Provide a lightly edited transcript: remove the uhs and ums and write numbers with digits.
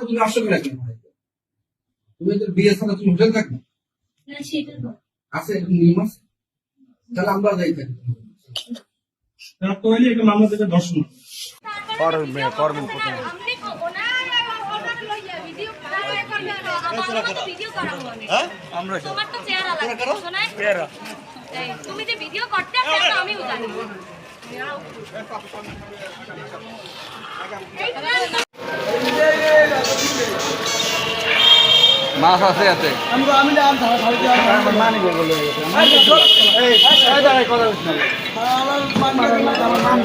তুমি আসবে না কেন? তুমি তো বিয়ে ছাড়া তুমি হোটেল থাকবে আছে নিয়ম আছে, তাহলে আমরা যাই থাকি। তৈরি একটা মামলা দেবে 10 মিনিট করবেন প্রথমে আমরা তোমার তো চেহারা লাগে শোনাই চেহারা তুমি যে ভিডিও করতে আছো তো আমিও জানি মাছ আছে আছে আমি নাম ধারা ধারা মানি বলে এই দাঁড়াই কথা বলছিস না আমার নাম